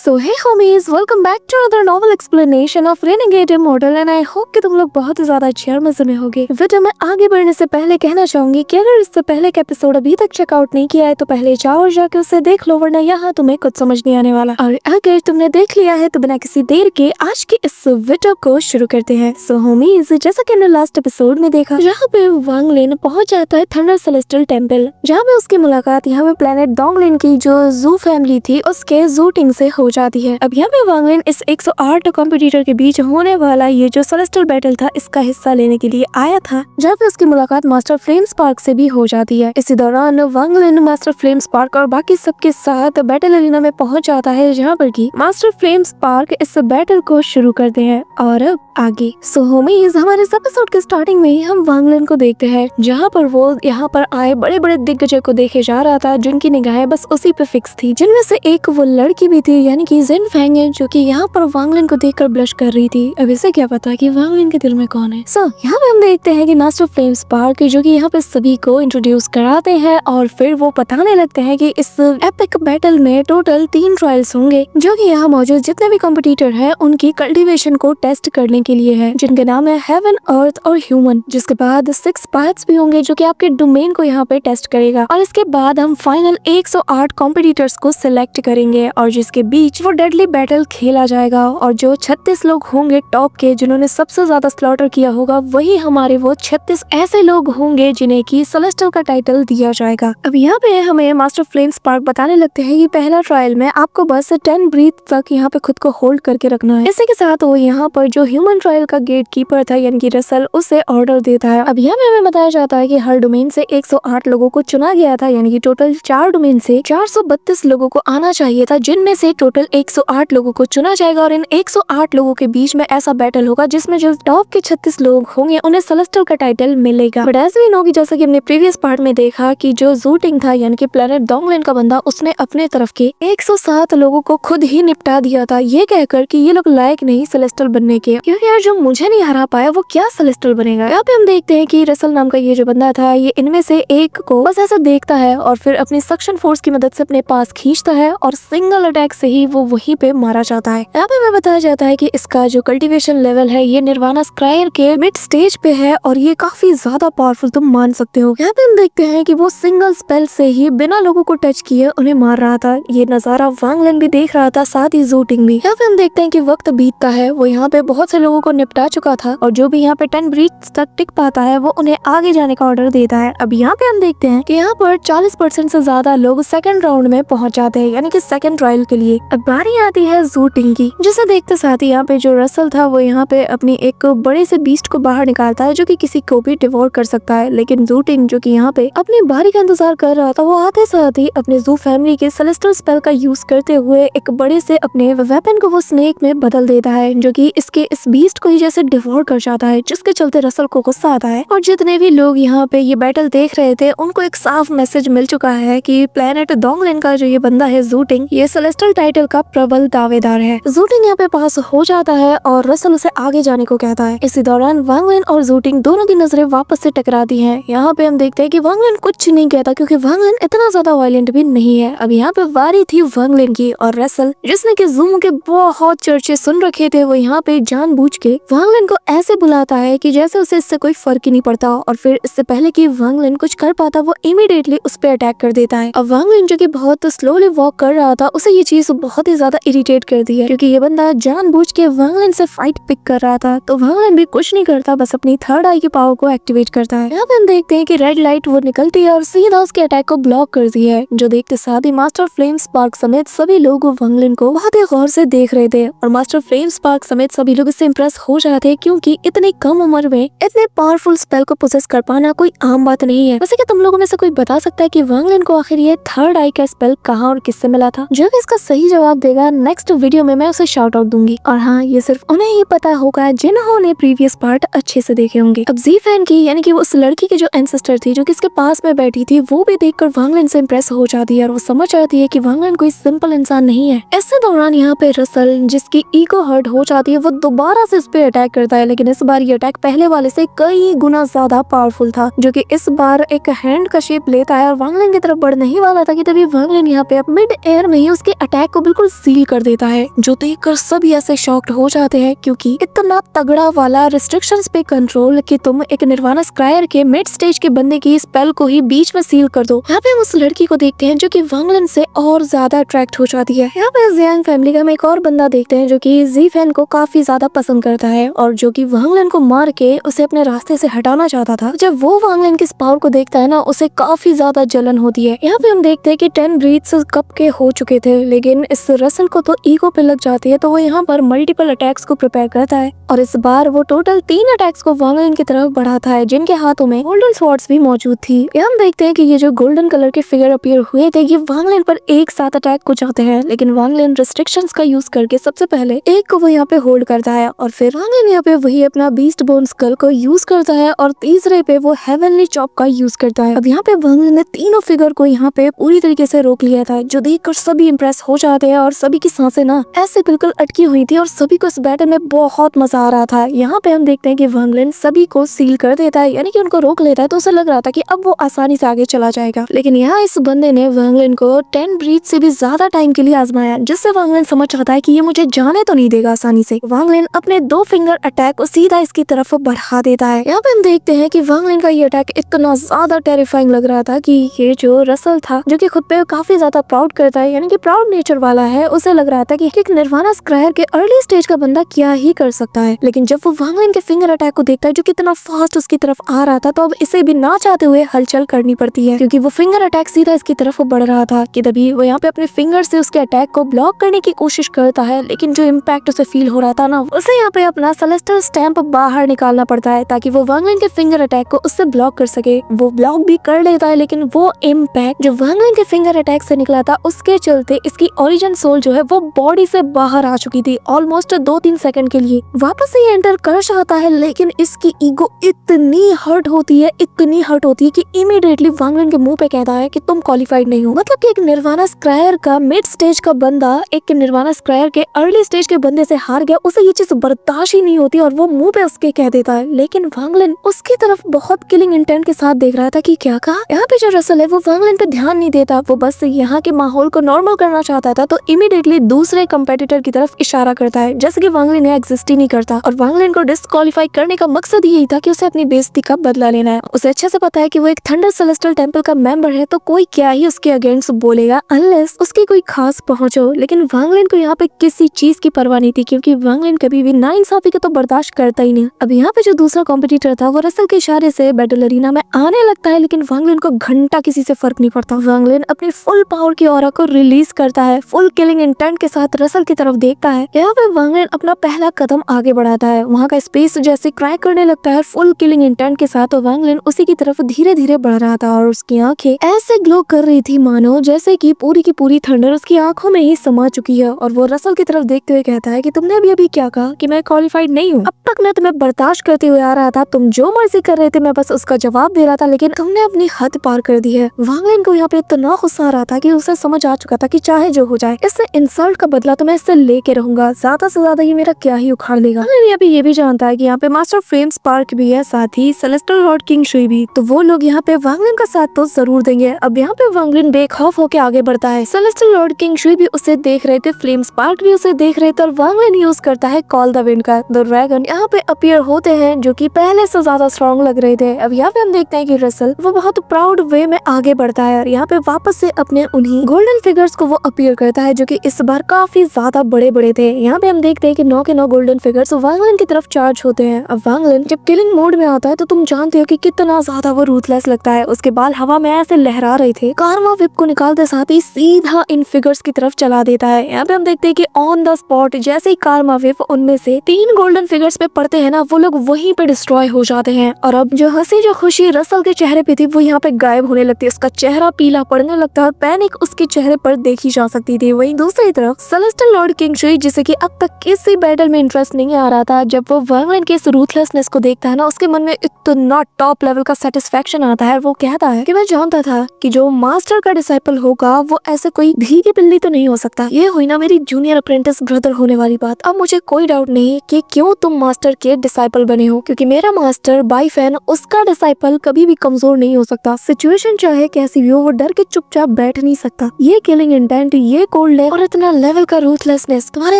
So hey homies, welcome back to another novel explanation of Renegade Immortal and I hope कि तुम लोग बहुत ही ज्यादा अच्छे और मजे में होगे। वीडियो में आगे बढ़ने से पहले कहना चाहूंगी कि अगर इससे पहले का एपिसोड अभी तक चेकआउट नहीं किया है तो पहले जाओ और जाके उसे देख लो, वरना यहाँ तुम्हें कुछ समझ नहीं आने वाला। और अगर तुमने देख लिया है तो बिना किसी देर के आज की इस वीडियो को शुरू करते हैं। सो होमीज, जैसा कि हमने लास्ट एपिसोड में देखा, जहाँ पे वांग लिन पहुंच जाता है थंडर सेलेस्टियल टेम्पल, जहाँ पे उसकी मुलाकात यहाँ पे प्लेनेट डोंगलिन की जो जू फैमिली थी उसके जू टिंग से हो जाती है। अब यहाँ पे वांग लिन इस 108 कॉम्पिटिटर के बीच होने वाला ये जो सेलेस्टियल बैटल था इसका हिस्सा लेने के लिए आया था, जहाँ पे उसकी मुलाकात मास्टर फ्लेम स्पार्क से भी हो जाती है। इसी दौरान वांग लिन मास्टर फ्लेम स्पार्क और बाकी सबके साथ बैटल अरीना में पहुंच जाता है, जहाँ पर की मास्टर फ्लेम स्पार्क इस बैटल को शुरू करते हैं। और अब आगे सो होमीज, हमारे इस एपिसोड के स्टार्टिंग में ही हम वांग लिन को देखते हैं, जहाँ पर वो यहाँ पर आए बड़े बड़े दिग्गजों को देखे जा रहा था, जिनकी निगाहें बस उसी पे फिक्स थी, जिनमें से एक वो लड़की भी थी, यानी कि जिन फेंग, जो कि यहाँ पर वांग लिन को देखकर ब्लश कर रही थी। अब इसे क्या पता कि वांग लिन के दिल में कौन है। सो यहाँ पे हम देखते हैं कि मास्टर फ्लेम स्पार्क जो कि यहाँ पे सभी को इंट्रोड्यूस कराते हैं और फिर वो बताने लगते हैं कि इस एपिक बैटल में टोटल 3 ट्रायल्स होंगे, जो कि यहाँ मौजूद जितने भी कॉम्पिटिटर हैं उनकी कल्टीवेशन को टेस्ट करने के लिए है, जिनके नाम है हेवन, अर्थ और ह्यूमन। जिसके बाद 6 पार्ट्स भी होंगे जो कि आपके डोमेन को यहाँ पे टेस्ट करेगा, और इसके बाद हम फाइनल 108 कॉम्पिटिटर्स को सिलेक्ट करेंगे और जिसके बीच वो डेडली बैटल खेला जाएगा। और जो 36 लोग होंगे टॉप के, जिन्होंने सबसे ज्यादा स्लॉटर किया होगा, वही हमारे वो 36 ऐसे लोग होंगे जिन्हें की सेलेस्टियल का टाइटल दिया जाएगा। अब यहाँ पे हमें मास्टर फ्लेम स्पार्क बताने लगते हैं कि पहला ट्रायल में आपको बस 10 ब्रीथ तक यहाँ पे खुद को होल्ड करके रखना है। इसी के साथ वो यहाँ पर जो ह्यूमन ट्रायल का गेट कीपर था यानी कि रसल, उसे ऑर्डर देता है। अब यहाँ पे हमें बताया जाता है कि हर डोमेन से 108 लोगों को चुना गया था, यानी कि टोटल 4 डोमेन से 432 लोगों को आना चाहिए था, जिनमें से टोटल 108 लोगों को चुना जाएगा और इन 108 लोगों के बीच में ऐसा बैटल होगा जिसमें जो टॉप के 36 लोग होंगे उन्हें सेलेस्टियल का टाइटल मिलेगा। बट एज वी नो कि जैसा कि हमने प्रीवियस पार्ट में देखा कि जो जू टिंग था यानी कि प्लेनेट डोंगलिन का बंदा, उसने अपने तरफ के 107 लोगों को खुद ही निपटा दिया था, ये कहकर कि ये लोग लायक नहीं सेलेस्टियल बनने के, क्योंकि यार जो मुझे नहीं हरा पाया वो क्या सेलेस्टियल बनेगा। यहाँ पे हम देखते हैं कि रसल नाम का ये जो बंदा था, ये इनमें से एक को बस ऐसा देखता है और फिर अपनी सक्शन फोर्स की मदद से अपने पास खींचता है और सिंगल अटैक से ही वो वहीं पे मारा जाता है। यहाँ पे हमें बताया जाता है कि इसका जो कल्टीवेशन लेवल है ये निर्वाणा स्क्रायर के मिड स्टेज पे है और ये काफी ज्यादा पावरफुल तुम मान सकते हो। यहाँ पे हम देखते हैं कि वो सिंगल स्पेल से ही बिना लोगों को टच किए उन्हें मार रहा था। ये नजारा वांग लिन भी देख रहा था, साथ ही जू टिंग भी। यहाँ पे हम देखते हैं कि वक्त बीतता है, वो यहाँ पे बहुत से लोगों को निपटा चुका था और जो भी यहाँ पे 10 ब्रीथ्स तक टिक पाता है वो उन्हें आगे जाने का ऑर्डर देता है। अब यहाँ पे हम देखते हैं कि यहाँ पर 40% से ज्यादा लोग सेकंड राउंड में पहुंच जाते हैं, यानी कि सेकंड ट्रायल के लिए। अब बारी आती है जू टिंग की, जिसे देखते साथ ही यहाँ पे जो रसल था वो यहाँ पे अपनी एक बड़े से बीस्ट को बाहर निकालता है जो कि किसी को भी डिवोर कर सकता है। लेकिन जू टिंग जो कि यहाँ पे अपनी बारी का इंतजार कर रहा था, वो आते साथ ही अपने जू फैमिली के सेलेस्टियल स्पेल का यूज करते हुए एक बड़े से अपने वेपन को वो स्नेक में बदल देता है, जो कि इसके इस बीस्ट को ही जैसे डिवोर कर जाता है, जिसके चलते रसल को गुस्सा आता है। और जितने भी लोग यहाँ पे ये बैटल देख रहे थे उनको एक साफ मैसेज मिल चुका है कि प्लेनेट डोंगलिन का जो ये बंदा है जू टिंग, ये सेलेस्टियल टाइटल का प्रबल दावेदार है। जू टिंग यहाँ पे पास हो जाता है और रसल उसे आगे जाने को कहता है। इसी दौरान वांग लिन और जू टिंग दोनों की नजरें वापस से टकराती हैं। यहाँ पे हम देखते हैं कि वांग लिन कुछ नहीं कहता, क्योंकि वांग लिन इतना ज्यादा वायलेंट भी नहीं है। अब यहाँ पे वारी थी वांग लिन की और रसल, जिसने कि जूम के बहुत चर्चे सुन रखे थे, वो यहाँ पे जानबूझ के वांग लिन को ऐसे बुलाता है कि जैसे उसे इससे कोई फर्क ही नहीं पड़ता, और फिर इससे पहले कि वांग लिन कुछ कर पाता वो इमीडिएटली उस पे अटैक कर देता है। अब वांग लिन जो कि बहुत स्लोली वॉक कर रहा था, उसे ये चीज बहुत ही ज्यादा इरिटेट कर दी है, क्योंकि ये बंदा जानबूझ के वांग लिन से फाइट पिक कर रहा था। तो वांग लिन भी कुछ नहीं करता, बस अपनी थर्ड आई की पावर को एक्टिवेट करता है। यहाँ पे हम देखते हैं कि रेड लाइट वो निकलती है और सीधा उसके अटैक को ब्लॉक कर दिया है, जो देखते साथ ही मास्टर फ्लेम स्पार्क समेत सभी लोग वांग लिन को बहुत ही गौर से देख रहे थे और मास्टर फ्लेम स्पार्क समेत सभी लोग इससे इम्प्रेस हो जाते, क्योंकि इतनी कम उम्र में इतने पावरफुल स्पेल को पोसेस कर पाना कोई आम बात नहीं है। वैसे क्या तुम लोगों में से कोई बता सकता है कि वांग लिन को आखिर ये थर्ड आई का स्पेल कहाँ और किससे मिला था? जो भी इसका सही जवाब देगा नेक्स्ट वीडियो में मैं उसे शाउट आउट दूंगी। और हाँ, ये सिर्फ उन्हें ही पता होगा जिन्होंने प्रीवियस पार्ट अच्छे से देखे होंगे। अब जी फैन की, यानी कि उस लड़की की जो एंसेस्टर थी जो कि इसके पास में बैठी थी, वो भी देखकर वांग लिन से इम्प्रेस हो जाती है और वो समझ जाती है कि वांग लिन कोई सिंपल इंसान नहीं है। इस दौरान यहाँ पे रसल, जिसकी ईगो हर्ट हो जाती है, वो दोबारा से उस पे अटैक करता है, लेकिन इस बार ये अटैक पहले वाले से कई गुना ज्यादा पावरफुल था, जो कि इस बार एक हैंड का शेप लेता है और वांग लिन की तरफ बढ़ने ही वाला था कि तभी वांग लिन यहाँ पे मिड एयर में ही उसके अटैक को बिल्कुल सील कर देता है, जो देखकर सभी ऐसे शॉक्ड हो जाते हैं, क्योंकि इतना तगड़ा वाला रिस्ट्रिक्शंस पे कंट्रोल कि तुम एक निर्वाणा स्क्रायर के मिड स्टेज के बंदे की स्पेल को ही बीच में सील कर दो। यहाँ पे हम उस लड़की को देखते हैं जो कि वांग लिन से और ज्यादा अट्रैक्ट हो जाती है। यहाँ पे जियांग फैमिली का हम एक और बंदा देखते हैं जो कि जी फैन को काफी ज्यादा पसंद करता है और जो कि वांग लिन को मार के उसे अपने रास्ते से हटाना चाहता था। जब वो वांग लिन की पावर को देखता है ना, उसे काफी ज्यादा जलन होती है। यहाँ पे हम देखते हैं कि 10 ब्रीथ्स कब के हो चुके थे, लेकिन इस रसल को तो ईगो पे लग जाती है, तो वो यहाँ पर मल्टीपल अटैक्स को प्रिपेयर करता है और इस बार वो टोटल 3 अटैक्स को वांग लिन की तरफ बढ़ाता है, जिनके हाथों में गोल्डन स्वॉर्ड्स भी मौजूद थी। यहाँ हम देखते हैं कि ये जो गोल्डन कलर के फिगर अपीयर हुए थे, ये वांग लिन पर एक साथ अटैक को जाते हैं, लेकिन वांग लिन रिस्ट्रिक्शंस का यूज करके सबसे पहले एक को वो यहाँ पे होल्ड करता है और फिर वांग लिन यहाँ पे वही अपना बीस्ट बोन स्कल को यूज करता है और तीसरे पे वो हेवनली चॉप का यूज करता है। अब यहाँ पे वांग लिन ने तीनों फिगर को यहाँ पे पूरी तरीके से रोक लिया था, जो देखकर सभी इंप्रेस हो जाते हैं और सभी की सांसें ना ऐसे बिल्कुल अटकी हुई थी और सभी को इस बैटल में बहुत मजा आ रहा था। यहाँ पे हम देखते हैं कि वांग लिन सभी को सील कर देता है, यानी कि उनको रोक लेता है, तो उसे लग रहा था कि अब वो आसानी से आगे चला जाएगा, लेकिन यहाँ इस बंदे ने वांग लिन को 10 ब्रीथ से भी ज्यादा टाइम के लिए आजमाया, जिससे वांग लिन समझ जाता है कि ये मुझे जाने तो नहीं देगा आसानी से। वांग लिन अपने 2 फिंगर अटैक को सीधा इसकी तरफ बढ़ा देता है। यहाँ पे हम देखते हैं कि वांग लिन का ये अटैक इतना ज्यादा टेरिफाइंग लग रहा था कि ये जो रसल था, जो कि खुद पे काफी ज्यादा प्राउड करता है, यानी कि प्राउड नेचर वाला है, उसे लग रहा था कि एक निर्वाणा स्क्रायर के अर्ली स्टेज का बंदा क्या ही कर सकता है। लेकिन जब वो वांग लिन के फिंगर अटैक को देखता है जो कितना फास्ट उसकी तरफ आ रहा था, तो अब इसे भी ना चाहते हुए हलचल करनी पड़ती है, क्योंकि वो फिंगर अटैक सीधा इसकी तरफ बढ़ रहा था कि तभी वो यहाँ पे अपने फिंगर से उसके अटैक को ब्लॉक करने की कोशिश करता है, लेकिन जो इम्पैक्ट उसे फील हो रहा था ना, उसे यहाँ पे अपना सेलेस्टियल स्टैम्प बाहर निकालना पड़ता है ताकि वो वांग लिन के फिंगर अटैक को उससे ब्लॉक कर सके। वो ब्लॉक भी कर लेता है, लेकिन वो इम्पैक्ट जो वांग लिन के फिंगर अटैक से निकला था, उसके चलते इसकी ओरिजिन सोल जो है वो बॉडी से बाहर आ चुकी थी ऑलमोस्ट 2-3 सेकंड के लिए। वापस से एंटर कर जाता है, लेकिन इसकी ईगो इतनी हर्ट होती है कि इमीडिएटली वांग लिन के मुंह पे कहता है कि तुम क्वालिफाइड नहीं हो। मतलब कि एक निर्वाणा स्क्रायर का मिड स्टेज का बंदा एक निर्वाणा स्क्रायर के अर्ली स्टेज के बंदे से हार गया, उसे ये चीज बर्दाश्त ही नहीं होती और वो मुंह पे उसके कह देता है। लेकिन वांग लिन उसकी तरफ बहुत किलिंग इंटेंट के साथ देख रहा था कि क्या कहा। यहाँ पे जो रसल है वो वांग लिन पे ध्यान नहीं देता, वो बस यहाँ के माहौल को नॉर्मल करना चाहता था, तो इमीडिएटली दूसरे कंपेटिटर की तरफ इशारा करता है, जैसे कि वांग लिन एग्जिस्ट ही नहीं करता। और वांग लिन को डिस्क्वालीफाई करने का मकसद यही था कि उसे अपनी बेइज्जती का बदला लेना है। उसे अच्छे से पता है कि वो एक थंडर सेलेस्टियल टेंपल का मेंबर है, तो कोई क्या ही उसके अगेंस्ट बोलेगा अनलेस उसकी कोई खास पहुंच हो। लेकिन वांग लिन को यहाँ पे किसी चीज की परवाह नहीं थी, क्योंकि वांग लिन कभी भी नाइंसाफी को तो बर्दाश्त करता ही नहीं। अब यहाँ पे जो दूसरा कॉम्पिटिटर था वो रसल के इशारे से बैटल अरीना में आने लगता है, लेकिन वांग लिन को घंटा किसी से फर्क नहीं पड़ता। वांग लिन अपनी फुल पावर की ऑरा को रिलीज करता है, फुल किलिंग इंटेंट के साथ रसल की तरफ देखता है। यहाँ पे वांग लिन अपना पहला कदम आगे बढ़ाता है, वहाँ का स्पेस जैसे क्रैक करने लगता है फुल किलिंग इंटेंट के साथ, और वांग लिन उसी की तरफ धीरे धीरे बढ़ रहा था और उसकी आंखें ऐसे ग्लो कर रही थी मानो जैसे कि पूरी की पूरी थंडर उसकी आंखों में ही समा चुकी है। और वो रसल की तरफ देखते हुए कहता है कि तुमने अभी क्या कहा कि मैं क्वालिफाइड नहीं हूँ। अब तक मैं तुम्हें बर्दाश्त करते हुए आ रहा था, तुम जो मर्जी कर रहे थे मैं बस उसका जवाब दे रहा था, लेकिन तुमने अपनी हद पार कर दी है। वांग लिन को यहाँ पे इतना गुस्सा आ रहा था कि उसे समझ आ चुका था कि चाहे जो हो जाए, इससे इंसल्ट का बदला तो मैं इससे लेके रहूंगा, ज्यादा से ज्यादा ये मेरा क्या ही उखाड़ लेगा। अभी ये भी जानता है कि यहाँ पे मास्टर फ्लेम स्पार्क भी है, साथ ही सेलेस्टियल लॉर्ड किंग शुई भी, तो वो लोग यहाँ पे वांग लिन का साथ तो जरूर देंगे। अब यहाँ पे वांग लिन बेखौफ होके आगे बढ़ता है, सेलेस्टियल लॉर्ड किंग शुई भी उसे देख रहे थे, फ्लेम स्पार्क भी उसे देख रहे थे, और वांग लिन यूज करता है कॉल द विंड का। द ड्रैगन यहाँ पे अपीयर होते हैं जो कि पहले से ज्यादा स्ट्रॉन्ग लग रहे थे। अब यहाँ पे हम देखते हैं कि रसल वो बहुत प्राउड वे में आगे बढ़ता है और यहाँ पे वापस से अपने उन्हीं गोल्डन फिगर्स को वो अपीयर करता है, जो कि इस बार काफी ज्यादा बड़े बड़े थे। यहाँ पे हम देखते हैं कि 9 के 9 गोल्डन फिगर्स वांग लिन की तरफ चार्ज होते हैं। अब वांग लिन जब किलिंग मोड में आता है तो तुम जानते हो कि कितना ज्यादा वो रूथलेस लगता है। उसके बाल हवा में ऐसे लहरा रहे थे, कार्मा विप को निकालते साथ ही सीधा इन फिगर्स की तरफ चला देता है। यहाँ पे हम देखते हैं कि ऑन द स्पॉट जैसे ही कार्मा विप उनमें से 3 गोल्डन फिगर्स पे पड़ते हैं ना, वो लोग वहीं पे डिस्ट्रॉय हो जाते हैं। और अब जो हंसी जो खुशी रसल के चेहरे पे थी वो यहाँ पे गायब होने लगती है, उसका चेहरा पीला पड़ने लगता है और पैनिक उसके चेहरे पर देखी जा सकती थी। वहीं दूसरी तरफ सेलेस्टियल लॉर्ड किंग शुई, जिसे कि अब तक किसी बैटल में इंटरेस्ट नहीं आ रहा था, जब वो वांग लिन के इस रूथलेसनेस को देखता है ना, उसके मन में इतना टॉप लेवल का सेटिस्फेक्शन आता है। वो कहता है कि मैं जानता था कि जो मास्टर का डिसाइपल होगा वो ऐसे कोई भीगी बिल्ली तो नहीं हो सकता। ये हुई ना मेरी जूनियर अप्रेंटिस ब्रदर होने वाली बात। अब मुझे कोई डाउट नहीं कि क्यों तुम मास्टर के डिसाइपल बने हो, क्योंकि मेरा मास्टर बाई फैन उसका डिसाइपल कभी भी कमजोर नहीं हो सकता। सिचुएशन चाहे कैसी भी हो, वो डर के चुपचाप बैठ नहीं सकता। ये किलिंग इंटेंट, ये कोल्ड और इतना लेवल का रूथलेसनेस, तुम्हारे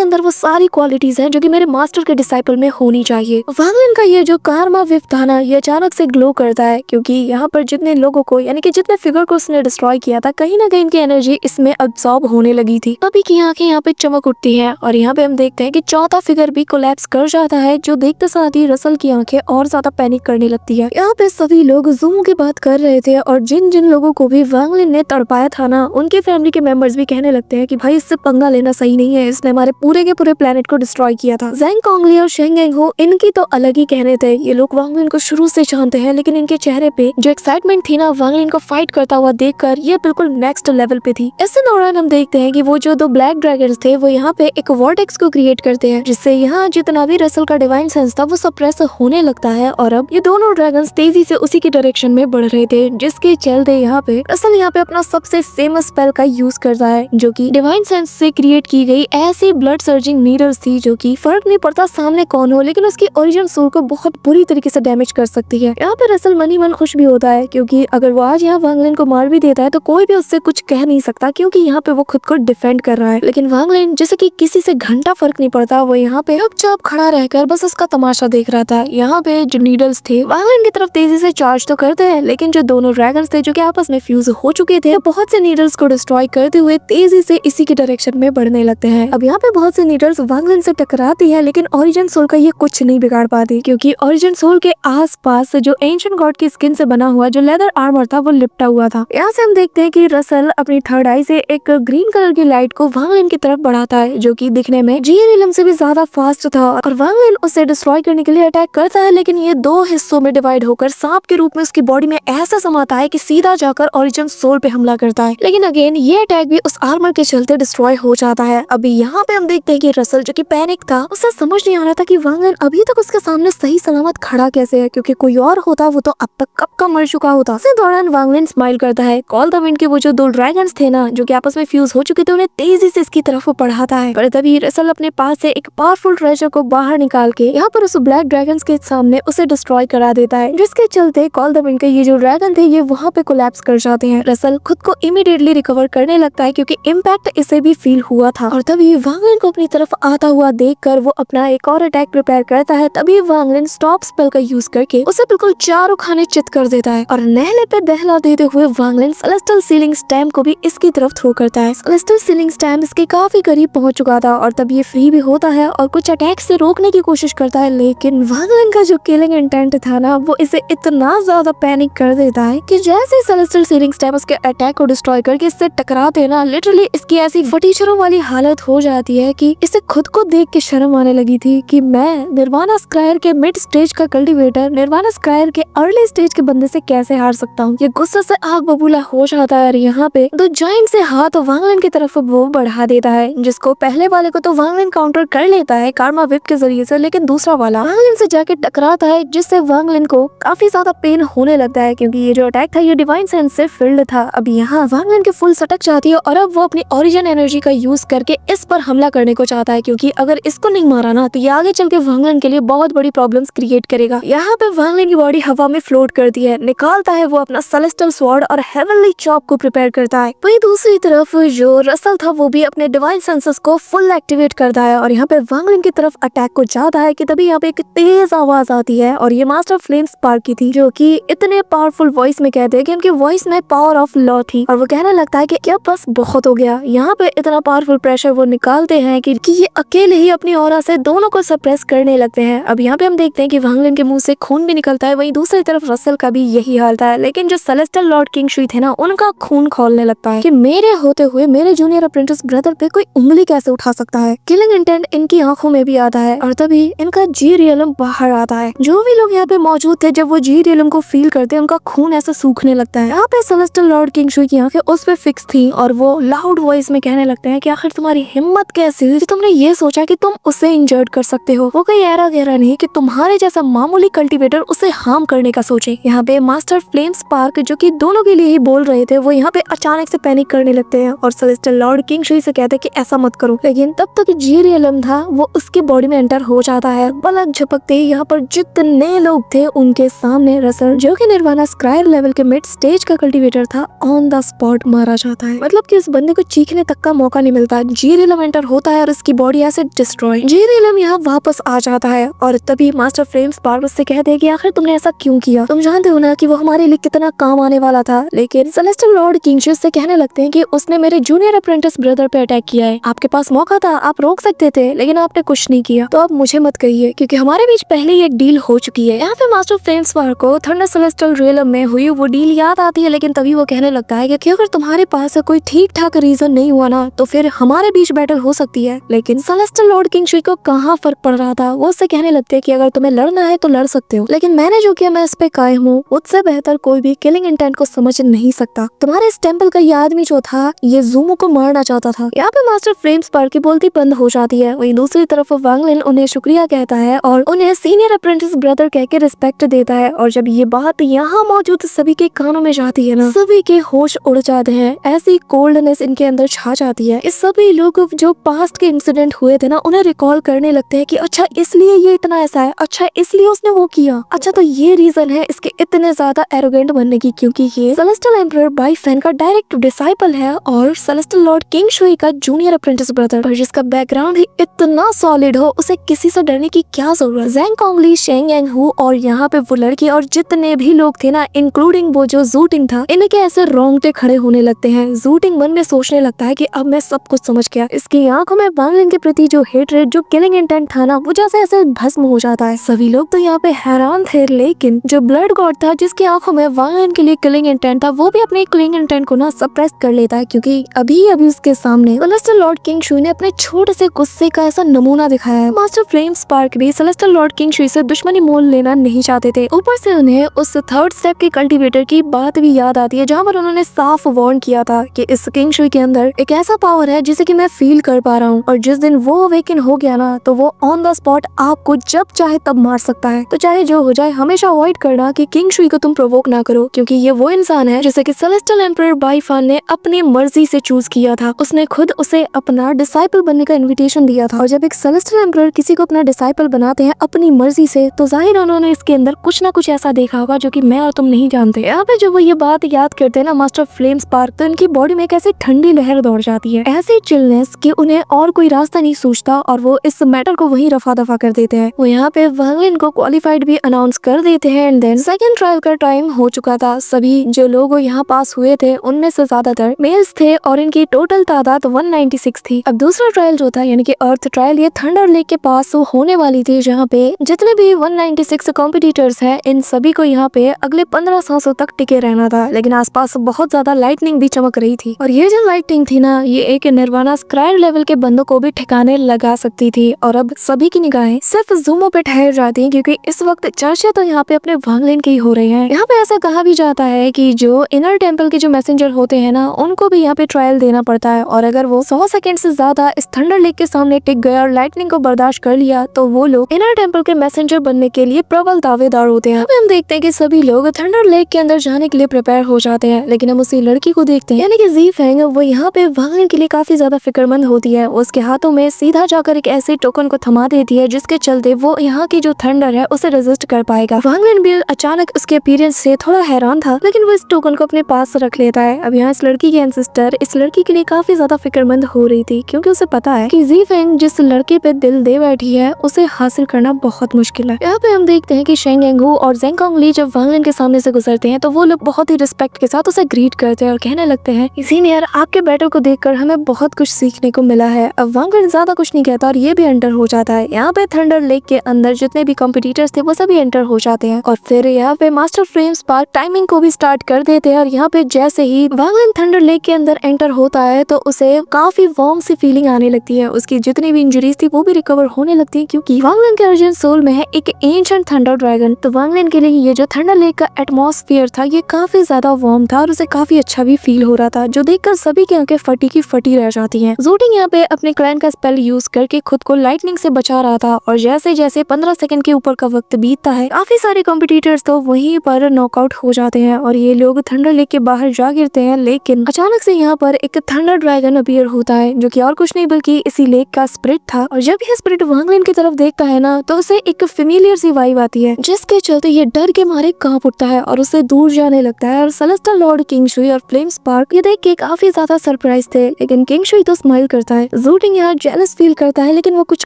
अंदर वो सारी क्वालिटीज हैं जो कि मेरे मास्टर के डिसाइपल में होनी चाहिए। वांग लिन का ये जो कारमा विव था ना, ये अचानक से ग्लो करता है, क्योंकि यहाँ पर जितने लोगों को यानी कि जितने फिगर को उसने डिस्ट्रॉय किया था, कहीं ना कहीं इनकी एनर्जी इसमें अब्सॉर्ब होने लगी थी। अभी की आंखें यहाँ पे चमक उठती है और यहाँ पे हम देखते हैं कि चौथा फिगर भी कोलैप्स कर जाता है, जो देखते साथ ही रसल की आंखें और ज्यादा पैनिक करने लगती है। यहाँ पे सभी लोग जूम की बात कर रहे थे और जिन जिन लोगों को भी वांग लिन ने तड़पाया था ना, उनके फैमिली के मेंबर्स भी कहने लगते हैं कि भाई इससे पंगा लेना सही नहीं है, इसने हमारे पूरे के पूरे प्लेनेट को डिस्ट्रॉय किया था। ज़ेंग कोंगली और शेंग एंग हो, इनकी तो अलग ही कहने थे। ये लोग वांग लिन को शुरू से जानते हैं, लेकिन इनके चेहरे पे जो एक्साइटमेंट थी ना वांग लिन को फाइट करता हुआ देखकर, ये बिल्कुल नेक्स्ट लेवल पे थी। इस दौरान हम देखते हैं कि वो जो दो ब्लैक ड्रैगन्स थे, वो यहाँ पे एक वॉर्टेक्स को क्रिएट करते हैं, जिससे यहाँ जितना भी रसल का डिवाइन सेंस था वो सप्रेस होने लगता है। और अब ये दोनों ड्रैगन्स तेजी से उसी की डायरेक्शन में बढ़ रहे थे, जिसके चलते यहाँ पे रसल यहाँ पे अपना सबसे फेमस स्पेल का यूज करता है, जो कि डिवाइन सेंस से क्रिएट की गई ऐसी ब्लड सर्जिंग नीडल्स थी, जो कि फर्क नहीं पड़ता सामने कौन हो, लेकिन उसकी ओरिजिनल सोल को बहुत बुरी तरीके से डैमेज कर सकती है। यहाँ पे रसल मनी मन खुश भी होता है, क्योंकि अगर वो आज यहाँ वांग लिन को मार भी देता है तो कोई भी उससे कुछ कह नहीं सकता, क्योंकि यहाँ पे वो खुद को डिफेंड कर रहा है। लेकिन वांग लिन जैसे कि किसी से घंटा फर्क नहीं पड़ता, वो यहाँ पे चुपचाप खड़ा रहकर बस उसका तमाशा देख रहा था। यहाँ पे जो नीडल्स थे वांग लिन की तरफ तेजी से चार्ज तो करते हैं, लेकिन जो दोनों ड्रैगन्स थे जो कि आपस में फ्यूज हो चुके थे, बहुत से नीडल्स को डिस्ट्रॉय करते हुए तेजी से इसी के डायरेक्शन में बढ़ने लगते हैं। अब यहाँ पे बहुत से नीडल्स वांग लिन से टकराती है, लेकिन ओरिजिन सोल का ये कुछ नहीं बिगाड़ पाती, क्योंकि ओरिजिन सोल के आसपास जो एंशिएंट गॉड की स्किन से बना हुआ जो लेदर आर्मर था वो लिपटा हुआ था। यहाँ से हम देखते हैं कि रसल अपनी थर्ड आई से एक ग्रीन कलर की लाइट को वांग लिन की तरफ बढ़ाता है, जो कि दिखने में जीएनएलएम से भी ज्यादा फास्ट था, और वांग लिन उसे डिस्ट्रॉय करने के लिए अटैक करता है, लेकिन ये दो हिस्सों में डिवाइड होकर सांप के रूप में उसकी बॉडी में ऐसा समाता है कि सीधा जाकर ओरिजिन सोल पे हमला करता है। लेकिन अगेन ये अटैक भी उस आर्मर के चलते डिस्ट्रॉय हो जाता है। अभी यहाँ पे हम देखते हैं कि रसल जो कि पैनिक था, उसे समझ नहीं आ रहा था कि वांग लिन अभी तक उसके सामने सही सलामत खड़ा कैसे है, क्योंकि कोई और होता वो तो अब तक कब का मर चुका होता। इसी दौरान वांग लिन स्माइल करता है। कॉल द विंड के वो जो दो ड्रैगन्स थे ना, जो कि आपस में फ्यूज हो चुके थे, उन्हें तेजी से इसकी तरफ बढ़ाता है। पर तभी रसल अपने पास से एक पावरफुल ट्रेजर को बाहर निकाल के यहाँ पर उस ब्लैक ड्रैगन्स के सामने उसे डिस्ट्रॉय करा देता है, जिसके चलते कॉल द विंड के ये जो ड्रैगन थे ये वहाँ पे कोलैप्स कर जाते हैं। रसल खुद को इमीडिएटली रिकवर करने लगता है, क्योंकि इम्पैक्ट इसे भी फील हुआ था। और तभी वांग लिन को अपनी तरफ आता हुआ देखकर वो अपना एक और अटैक प्रिपेयर करता है। तभी वांग लिन स्टॉप स्पेल का यूज करके उसे बिल्कुल चारों खाने चित कर देता है, और नहले पे दहला देते हुए वांग लिन सेलेस्टियल सीलिंग स्टैम्प को भी इसकी तरफ थ्रो करता है। सेलेस्टियल सीलिंग स्टैम्प इसके काफी करीब पहुंच चुका था, और तब ये फ्री भी होता है और कुछ अटैक से रोकने की कोशिश करता है, लेकिन वांग लिन का जो किलिंग इंटेंट था ना, वो इसे इतना ज्यादा पैनिक कर देता है कि जैसे सेलेस्टियल सीलिंग स्टैम्प उसके अटैक को डिस्ट्रॉय करके इससे टकराते हैं ना, लिटरली इसकी ऐसी फटीचरों वाली हालत हो जाती है कि इसे खुद को देख के शर्म आने लगी थी कि मैं निर्वाणा स्क्रायर के मिड स्टेज का कल्टीवेटर निर्वाणा स्क्रायर के अर्ली स्टेज के बंदे से कैसे हार सकता हूँ। ये गुस्से से आग बबूला हो जाता है, और यहाँ पे दो जॉइंट से हाथ वांग लिन की तरफ वो बढ़ा देता है, जिसको पहले वाले को तो वांग लिन काउंटर कर लेता है कारमा विप के जरिए से, लेकिन दूसरा वाला वांग लिन से जाके टकराता है, जिससे वांग लिन को काफी ज्यादा पेन होने लगता है, क्योंकि ये जो अटैक था ये डिवाइन सेंस से फिल्ड था। अब यहाँ वांग लिन के फुल सटक जाती है, और अब वो अपनी ओरिजिन एनर्जी का यूज करके इस पर हमला करने को चाहता है, क्योंकि अगर इसको नहीं मारा ना तो ये आगे चल के वांग लिन के लिए बहुत बड़ी प्रॉब्लम्स क्रिएट करेगा। यहाँ पे वांग लिन की बॉडी हवा में फ्लोट करती है, निकालता है वो अपना सेलेस्टियल स्वॉर्ड और हेवनली चॉप को प्रिपेयर करता है। वहीं दूसरी तरफ जो रसल था वो भी अपने डिवाइन सेंसेस को फुल एक्टिवेट करता है, और यहाँ पे वांग लिन की तरफ अटैक को जाता है कि तभी यहाँ पे एक तेज आवाज आती है, और ये मास्टर फ्लेम स्पार्क की थी, जो कि इतने पावरफुल वॉइस में कहते हैं कि उनकी वॉइस में पावर ऑफ लॉ थी, और वो कहने लगता है कि क्या बस बहुत हो गया। यहाँ पे इतना पावरफुल प्रेशर वो निकालते हैं कि ये अकेले ही अपनी ऑरा से दोनों को सप्रेस करने लगते हैं। अब यहाँ पे हम देखते हैं कि वांग लिन के मुंह से खून भी निकलता है, वहीं दूसरी तरफ रसल का भी यही हाल था, लेकिन जो सेलेस्टियल लॉर्ड किंग शुई थे ना, उनका खून खोलने लगता है कि मेरे होते हुए मेरे जूनियर अप्रेंटिस ब्रदर पे कोई उंगली कैसे उठा सकता है। किलिंग इंटेंट इनकी आंखों में भी आता है, और तभी इनका जी रियलम बाहर आता है। जो भी लोग यहाँ पे मौजूद थे, जब वो जी रियलम को फील करते हैं, उनका खून ऐसे सूखने लगता है। यहाँ पे सेलेस्टियल लॉर्ड किंग शुई की आंखें उस पे फिक्स थी, और वो लाउड वॉइस में कहने लगते हैं कि आखिर तुम्हारी हिम्मत कैसे हुई, तुमने ये सोचा कि तुम उसे इंजर्ड कर सकते हो। वो कोई ऐरा गहरा नहीं कि तुम्हारे जैसा मामूली कल्टीवेटर उसे हार्म करने का सोचे। यहाँ पे मास्टर फ्लेम स्पार्क जो कि दोनों के लिए ही बोल रहे थे, वो यहाँ पे अचानक से पैनिक करने लगते हैं, और सेलेस्टियल लॉर्ड किंग शुई से कहते हैं कि ऐसा मत करो। लेकिन तब तक जी रियलम था वो उस उसकी बॉडी में एंटर हो जाता है। पलक झपकते ही यहाँ पर जितने लोग थे उनके सामने रसल, जो कि निर्वाणा स्क्रायर लेवल के मिड स्टेज का कल्टीवेटर था, ऑन द स्पॉट मारा जाता है। मतलब कि उस बंदे को चीखने तक का मौका नहीं मिलता। जीरिलम एंटर होता है और उसकी बॉडी ऐसे डिस्ट्रॉय। जीरिलम यहाँ वापस आ जाता है और तभी मास्टर फ्रेम स्पार्क उससे कहते हैं कि आखिर तुमने ऐसा क्यों किया? तुम जानते हो ना कि वो हमारे लिए कितना काम आने वाला था। लेकिन सेलेस्टियल लॉर्ड किंगशू से कहने लगते हैं कि उसने मेरे जूनियर अप्रेंटिस ब्रदर पे अटैक किया है। आपके पास मौका था, आप रोक सकते थे, लेकिन आपने कुछ नहीं किया। तो अब मुझे मत कहिए, क्योंकि हमारे बीच पहले ही एक डील हो चुकी है। यहाँ पे मास्टर फ्रेम स्पार्क को थंडर सेलेस्टियल रियलम में हुई वो डील याद आती है, लेकिन तभी वो कहने लगता है कि अगर तुम्हारे पास कोई ठीक ठाक रीजन नहीं हुआ ना, तो फिर हमारे बीच बैटल हो सकती है। लेकिन सेलेस्टियल लॉर्ड किंगशू को कहाँ फर्क पड़ रहा था। वो उससे कहने लगते हैं कि अगर तुम्हें लड़ना है तो लड़ सकते हो, लेकिन मैंने जो किया मैं इस पे कायम हूँ। मुझसे बेहतर कोई भी किलिंग इंटेंट को समझ नहीं सकता। तुम्हारे इस टेंपल का ये आदमी जो था, ये ज़ूमो को मारना चाहता था। यहाँ पे मास्टर फ्रेम स्पार्क की बोलती बंद हो जाती है। वहीं दूसरी तरफ वांग लिन उन्हें शुक्रिया कहता है और उन्हें सीनियर अप्रेंटिस ब्रदर कह के रिस्पेक्ट देता है। और जब ये बात यहाँ मौजूद सभी के कानों में जाती है ना, सभी के होश उड़ जाते हैं। ऐसी कोल्डनेस इनके अंदर छा जाती है। इस सभी लोग जो पास्ट के इंसिडेंट हुए थे ना, उन्हें रिकॉल करने लगते हैं कि अच्छा इसलिए ये इतना ऐसा है, अच्छा इसलिए उसने वो किया, अच्छा तो ये रीजन है इसके इतने ज्यादा एरोगेंट बनने की, क्योंकि ये सेलेस्टियल एम्परर बाई फैन का डायरेक्ट डिसाइपल है और सेलेस्टियल लॉर्ड किंग शुई का जूनियर अप्रेंटिस ब्रदर, पर जिसका बैकग्राउंड ही इतना सॉलिड हो, उसे किसी से डरने की क्या जरूरत। ज़ेंग कोंगली, शेंग यांग हु और यहाँ पे वो लड़की और जितने भी लोग थे ना, इंक्लूडिंग वो जो जू टिंग था, इनके ऐसे रोंगटे खड़े होने लगते हैं। जू टिंग मन में सोचने लगता है कि अब मैं सब कुछ समझ गया। इसकी आंखों में वांग लिन के प्रति जो हेटरेट, जो किलिंग इंटेंट था ना, वो जैसे ऐसे भस्म हो जाता है। सभी लोग तो यहाँ पे हैरान थे, लेकिन जो ब्लड गॉड था जिसकी आंखों में वांग लिन के लिए किलिंग इंटेंट था, वो भी अपने किलिंग इंटेंट को ना सप्रेस कर लेता है, क्योंकि अभी उसके सामने सेलेस्टियल लॉर्ड किंग शुई ने अपने छोटे से गुस्से का ऐसा नमूना दिखाया है। मास्टर फ्रेम स्पार्क भी सेलेस्टियल लॉर्ड किंग शुई से दुश्मनी मोल लेना नहीं चाहते थे। ऊपर से उन्हें उस थर्ड स्टेप के कल्टीवेटर की बात भी याद आती है, जहाँ पर उन्होंने साफ वार्न किया था कि इस किंग शुई के अंदर एक ऐसा पावर है जिसे कि मैं फील कर पा रहा हूँ, और जिस दिन वो अवेकन हो गया ना, तो वो ऑन द स्पॉट आपको जब चाहे तब मार सकता है। तो चाहे जो हो जाए, हमेशा अवॉइड करना कि किंग शुई को तुम प्रोवोक ना करो, क्योंकि ये वो इंसान है जिसे कि सेलेस्टियल एम्परर बाई फैन ने अपनी मर्जी से चूज किया था। उसने खुद उसे अपना डिसाइपल बनने का इन्विटेशन दिया था, और जब एक सेलेस्टियल एम्परर किसी को अपना डिसाइपल बनाते हैं अपनी मर्जी से, तो जाहिर उन्होंने इसके अंदर कुछ ना कुछ ऐसा देखा होगा जो कि मैं और तुम नहीं जानते। यहाँ पे जब वो ये बात याद करते हैं ना मास्टर फ्लेम स्पार्क, तो इनकी बॉडी में एक ऐसी ठंडी लहर दौड़ जाती है, ऐसी चिलनेस कि उन्हें और कोई रास्ता नहीं सूझता, और वो इस मैटर को वही रफा दफा कर देते हैं। वो यहाँ पे वांग लिन को क्वालिफाइड भी अनाउंस कर देते हैं। एंड देन सेकंड ट्रायल का टाइम हो चुका था। सभी जो लोग यहाँ पास हुए थे उनमें से ज्यादातर मेल्स थे और इनकी टोटल तादाद 196 थी। अब दूसरा ट्रायल जो था यानी कि अर्थ ट्रायल, ये थंडर लेक के पास होने वाली थी, जहाँ पे जितने भी 196 कॉम्पिटिटर्स हैं इन सभी को यहाँ पे अगले 15 सांसों तक टिके रहना था। लेकिन आसपास बहुत ज्यादा लाइटनिंग भी चमक रही थी, और ये जो लाइटनिंग थी ना, ये एक निर्वाणा स्क्रायर लेवल के बंदों को भी ठिकाने लगा सकती थी। और अब सभी की निगाहें सिर्फ ज़ूमो पे ठहर जाती हैं, क्योंकि इस वक्त चर्चा तो यहाँ पे अपने वांग लिन के ही हो रहे हैं। यहाँ पे ऐसा कहा भी जाता है कि जो इनर टेंपल के जो मैसेंजर होते हैं ना, उनको भी यहाँ पे ट्रायल देना पड़ता है, और अगर वो 100 सेकंड से ज्यादा इस थंडर लेक के सामने टिक गए और लाइटनिंग को बर्दाश्त कर लिया, तो वो लोग इनर टेंपल के मैसेंजर बनने के लिए प्रबल दावेदार होते हैं। हम देखते हैं कि सभी लोग थंडर लेक के अंदर जाने के लिए प्रिपेयर हो जाते हैं, लेकिन हम उसी लड़की को देखते हैं यानी कि ज़ी फेंग, वो यहाँ पे वांग लिन के लिए काफी ज्यादा फिक्रमंद होती है। उसके हाथों में सीधा जाकर एक ऐसे टोकन को थमा देती है जिसके चलते वो यहाँ की जो थंडर है उसे रेजिस्ट कर पाएगा। वांग लिन भी अचानक उसके अपीयरेंस से थोड़ा हैरान था, लेकिन वो इस टोकन को अपने पास रख लेता है। अब यहाँ इस लड़की की एंसेस्टर इस लड़की के लिए काफी ज्यादा फिक्रमंद हो रही थी, क्योंकि उसे पता है कि ज़ी फेंग जिस लड़के पे दिल दे बैठी है उसे हासिल करना बहुत मुश्किल है। यहाँ पे हम देखते हैं कि शेंग यांग हु और ज़ेंग कोंगली जब वांग लिन के सामने से गुजरते हैं, तो वो लोग बहुत ही रिस्पेक्ट के साथ उसे ग्रीट करते हैं और कहने लगते हैं, सीनियर आपके बैटल को देखकर हमें बहुत कुछ सीखने को मिला है। अब वांग लिन ज्यादा कुछ नहीं कहता और ये भी एंटर हो जाता है। यहाँ पे थंडर लेक के अंदर जितने भी कॉम्पिटिटर्स थे वो सभी एंटर हो जाते हैं, और फिर यहाँ पे मास्टर फ्रेम स्पार्क टाइमिंग को भी स्टार्ट कर देते हैं। और यहाँ पे जैसे ही वांग लिन थंडर लेक के अंदर एंटर होता है, तो उसे काफी वार्म सी फीलिंग आने लगती है। उसकी जितनी भी इंजरीज थी वो भी रिकवर होने लगती है, क्योंकि वांग लिन के अर्जुन सोल में है एक एंशिएंट थंडर ड्रैगन। तो वांग लिन के लिए ये जो थंडर लेक का एटमॉस्फेयर था ये काफी ज्यादा वार्म था, और उसे काफी अच्छा भी फील हो रहा था, जो देखकर सभी की आंखें फटी की फटी रह जाती हैं। ज़ू टिंग यहाँ पे अपने क्लैन का स्पेल यूज करके खुद को लाइटनिंग से बचा रहा था, और जैसे जैसे 15 सेकंड के ऊपर का वक्त बीतता है, काफी सारे कॉम्पिटिटर्स तो वहीं पर नॉकआउट हो जाते हैं और ये लोग थंडर लेक के बाहर जा गिरते हैं। लेकिन अचानक से यहाँ पर एक थंडर ड्रैगन अपीयर होता है, जो कि और कुछ नहीं बल्कि इसी लेक का स्पिरिट था। और जब ये स्पिरिट वांगलिन की तरफ देखता है ना तो उसे एक फेमिलियर सी वाइब आती है, जिसके चलते ये डर के मारे कांप उठता है और उससे दूर जाने लगता है। और सेलेस्टियल लॉर्ड किंगशुई और फ्लेम स्पार्क ये देख के काफी ज्यादा सरप्राइज थे, लेकिन किंगशुई तो स्माइल करता है। ज़ू टिंग यहाँ जेलस फील करता है, लेकिन वो कुछ